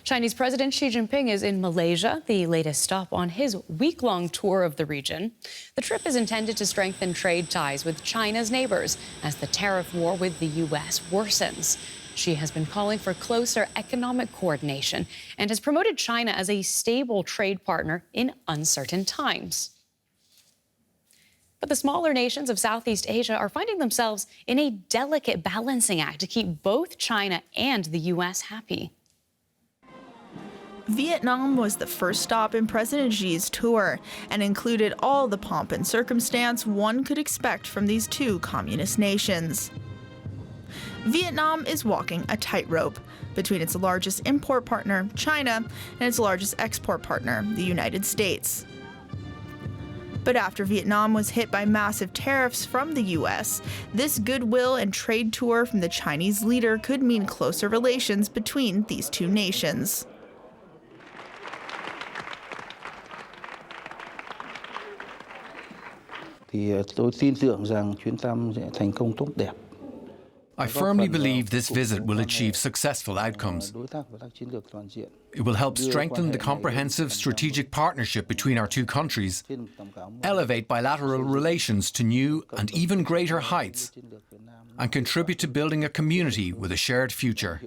Chinese President Xi Jinping is in Malaysia, the latest stop on his week-long tour of the region. The trip is intended to strengthen trade ties with China's neighbours as the tariff war with the U.S. worsens. Xi has been calling for closer economic coordination and has promoted China as a stable trade partner in uncertain times. But the smaller nations of Southeast Asia are finding themselves in a delicate balancing act to keep both China and the U.S. happy. Vietnam was the first stop in President Xi's tour and included all the pomp and circumstance one could expect from these two communist nations. Vietnam is walking a tightrope between its largest import partner, China, and its largest export partner, the United States. But after Vietnam was hit by massive tariffs from the U.S., this goodwill and trade tour from the Chinese leader could mean closer relations between these two nations. I firmly believe this visit will achieve successful outcomes. It will help strengthen the comprehensive strategic partnership between our two countries, elevate bilateral relations to new and even greater heights, and contribute to building a community with a shared future.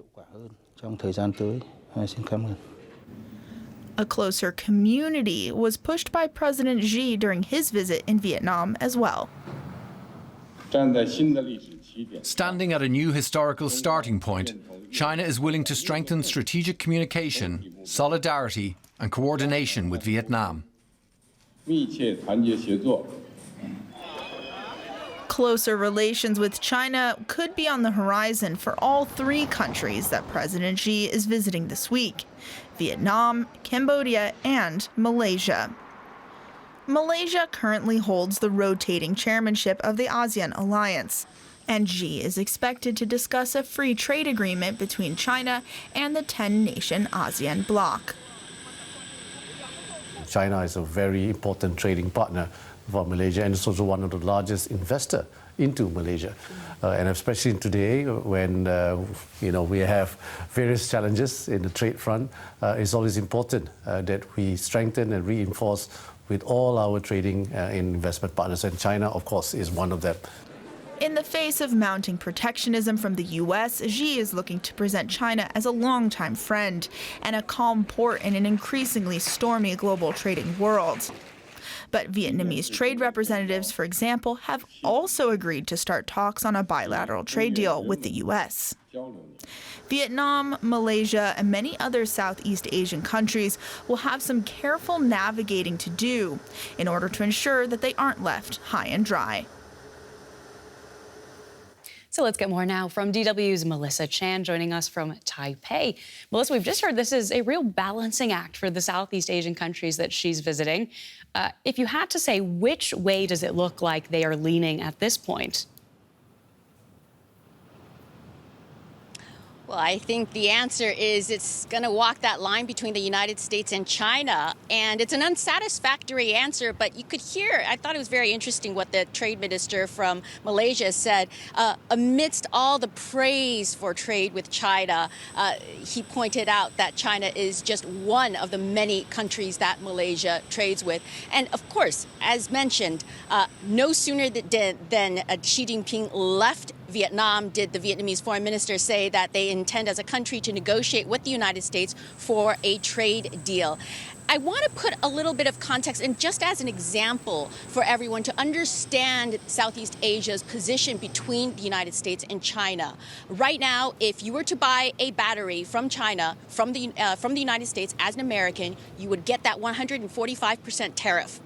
A closer community was pushed by President Xi during his visit in Vietnam as well. Standing at a new historical starting point, China is willing to strengthen strategic communication, solidarity and coordination with Vietnam. Closer relations with China could be on the horizon for all three countries that President Xi is visiting this week: Vietnam, Cambodia, and Malaysia. Malaysia currently holds the rotating chairmanship of the ASEAN alliance, and Xi is expected to discuss a free trade agreement between China and the 10-nation ASEAN bloc. China is a very important trading partner for Malaysia, and it's also one of the largest investors into Malaysia. And especially today, when we have various challenges in the trade front, it's always important that we strengthen and reinforce with all our trading and investment partners, and China, of course, is one of them. In the face of mounting protectionism from the U.S., Xi is looking to present China as a longtime friend and a calm port in an increasingly stormy global trading world. But Vietnamese trade representatives, for example, have also agreed to start talks on a bilateral trade deal with the U.S. Vietnam, Malaysia, and many other Southeast Asian countries will have some careful navigating to do in order to ensure that they aren't left high and dry. So let's get more now from DW's Melissa Chan joining us from Taipei. Melissa, we've just heard this is a real balancing act for the Southeast Asian countries that she's visiting. If you had to say, which way does it look like they are leaning at this point? Well, I think the answer is it's going to walk that line between the United States and China. And it's an unsatisfactory answer, but you could hear, I thought it was very interesting what the trade minister from Malaysia said. Amidst all the praise for trade with China, he pointed out that China is just one of the many countries that Malaysia trades with. And of course, as mentioned, no sooner than Xi Jinping left Vietnam did the Vietnamese foreign minister say that they intend as a country to negotiate with the United States for a trade deal. I want to put a little bit of context, and just as an example for everyone to understand Southeast Asia's position between the United States and China. Right now, if you were to buy a battery from China, from the United States as an American, you would get that 145% tariff.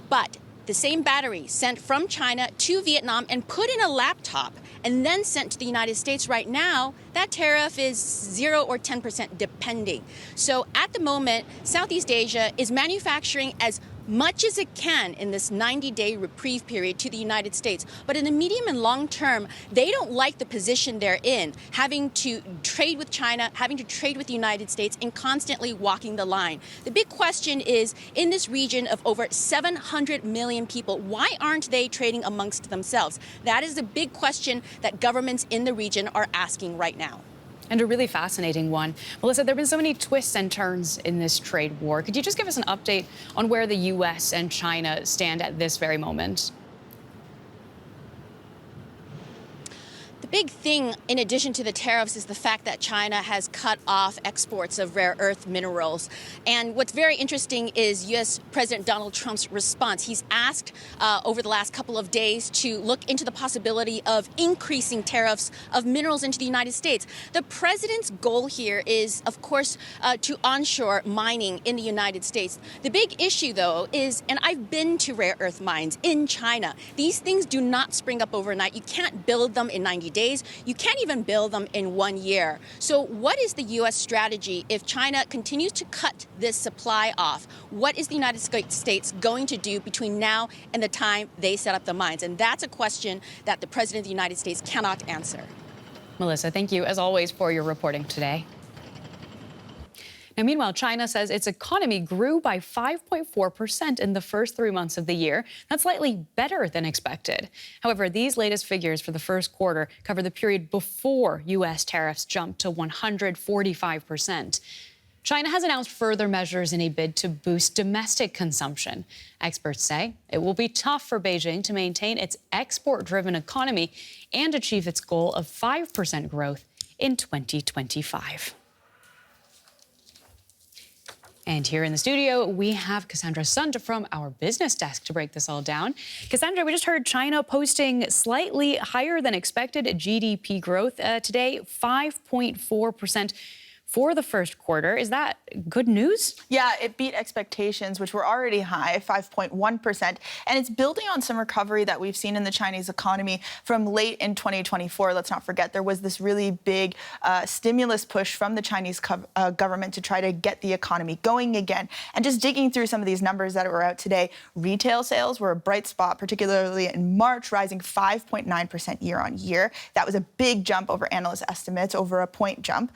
But the same battery sent from China to Vietnam and put in a laptop and then sent to the United States right now, that tariff is 0 or 10% depending. So at the moment, Southeast Asia is manufacturing as much as it can in this 90-day reprieve period to the United States. But in the medium and long term, they don't like the position they're in, having to trade with China, having to trade with the United States, and constantly walking the line. The big question is, in this region of over 700 million people, why aren't they trading amongst themselves? That is the big question that governments in the region are asking right now. And a really fascinating one. Melissa, there have been so many twists and turns in this trade war. Could you just give us an update on where the U.S. and China stand at this very moment? The big thing, in addition to the tariffs, is the fact that China has cut off exports of rare earth minerals. And what's very interesting is U.S. President Donald Trump's response. He's asked over the last couple of days to look into the possibility of increasing tariffs of minerals into the United States. The president's goal here is, of course, to onshore mining in the United States. The big issue, though, is, and I've been to rare earth mines in China, these things do not spring up overnight. You can't build them in 90 days. You can't even build them in 1 year. So what is the U.S. strategy if China continues to cut this supply off? What is the United States going to do between now and the time they set up the mines? And that's a question that the President of the United States cannot answer. Melissa, thank you, as always, for your reporting today. Now, meanwhile, China says its economy grew by 5.4% in the first 3 months of the year. That's slightly better than expected. However, these latest figures for the first quarter cover the period before U.S. tariffs jumped to 145%. China has announced further measures in a bid to boost domestic consumption. Experts say it will be tough for Beijing to maintain its export-driven economy and achieve its goal of 5% growth in 2025. And here in the studio, we have Cassandra Sund from our business desk to break this all down. Cassandra, we just heard China posting slightly higher than expected GDP growth today, 5.4% for the first quarter. Is that good news? Yeah, it beat expectations, which were already high, 5.1%. And it's building on some recovery that we've seen in the Chinese economy from late in 2024. Let's not forget there was this really big stimulus push from the Chinese government to try to get the economy going again. And just digging through some of these numbers that were out today, retail sales were a bright spot, particularly in March, rising 5.9% year on year. That was a big jump over analyst estimates, over a point jump.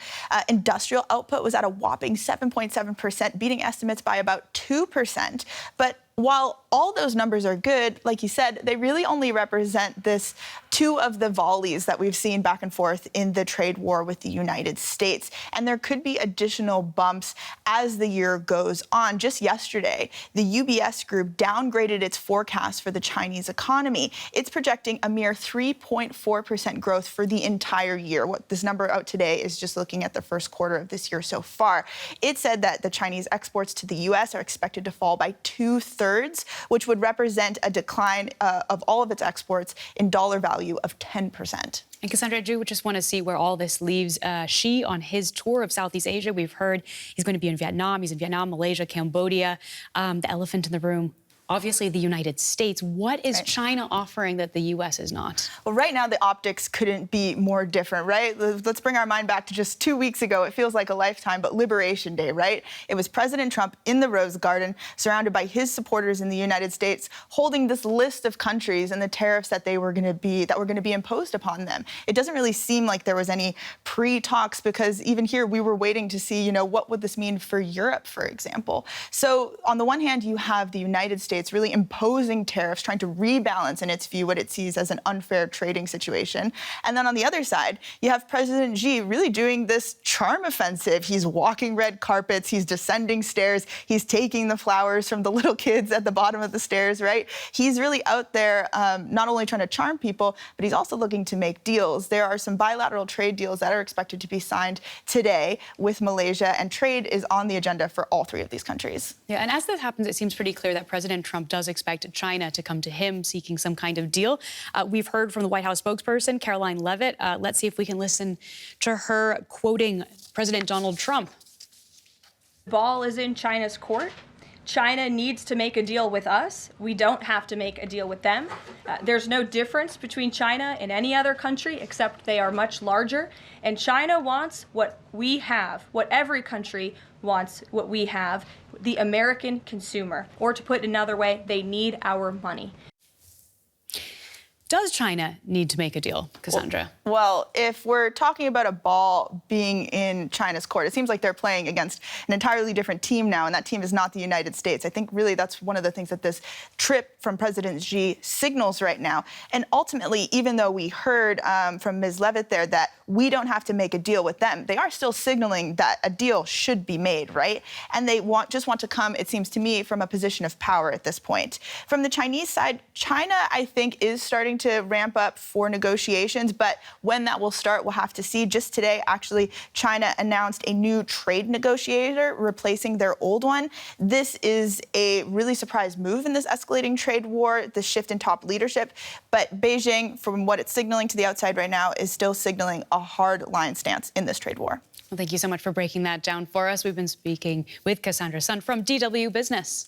Industrial output was at a whopping 7.7%, beating estimates by about 2%. But while all those numbers are good, like you said, they really only represent this two of the volleys that we've seen back and forth in the trade war with the United States. And there could be additional bumps as the year goes on. Just yesterday, the UBS group downgraded its forecast for the Chinese economy. It's projecting a mere 3.4% growth for the entire year. What this number out today is just looking at the first quarter of this year so far. It said that the Chinese exports to the U.S. are expected to fall by 2/3, which would represent a decline of all of its exports in dollar value of 10%. And Cassandra, I do just want to see where all this leaves Xi on his tour of Southeast Asia. We've heard he's going to be in Vietnam. He's in Vietnam, Malaysia, Cambodia. The elephant in the room, obviously the United States. What is China offering that the U.S. is not? Well, right now, the optics couldn't be more different, right? Let's bring our mind back to just 2 weeks ago. It feels like a lifetime, but Liberation Day, right? It was President Trump in the Rose Garden, surrounded by his supporters in the United States, holding this list of countries and the tariffs that were going to be imposed upon them. It doesn't really seem like there was any pre-talks, because even here we were waiting to see, what would this mean for Europe, for example. So on the one hand, you have the United States really imposing tariffs, trying to rebalance, in its view, what it sees as an unfair trading situation. And then on the other side, you have President Xi really doing this charm offensive. He's walking red carpets, he's descending stairs, he's taking the flowers from the little kids at the bottom of the stairs, right? He's really out there not only trying to charm people, but he's also looking to make deals. There are some bilateral trade deals that are expected to be signed today with Malaysia, and trade is on the agenda for all three of these countries. Yeah, and as this happens, it seems pretty clear that President Trump does expect China to come to him seeking some kind of deal. We've heard from the White House spokesperson, Caroline Leavitt. Let's see if we can listen to her quoting President Donald Trump. The ball is in China's court. China needs to make a deal with us. We don't have to make a deal with them. There's no difference between China and any other country, except they are much larger. And China wants what we have, what every country wants, what we have, the American consumer. Or to put it another way, they need our money. Does China need to make a deal, Cassandra? Well, if we're talking about a ball being in China's court, it seems like they're playing against an entirely different team now, and that team is not the United States. I think really that's one of the things that this trip from President Xi signals right now. And ultimately, even though we heard from Ms. Levitt there that we don't have to make a deal with them, they are still signaling that a deal should be made, right? And they just want to come, it seems to me, from a position of power at this point. From the Chinese side, China, I think, is starting to ramp up for negotiations, but when that will start, we'll have to see. Just today, actually, China announced a new trade negotiator replacing their old one. This is a really surprise move in this escalating trade war, the shift in top leadership. But Beijing, from what it's signaling to the outside right now, is still signaling a hard line stance in this trade war. Well, thank you so much for breaking that down for us. We've been speaking with Cassandra Sun from DW Business.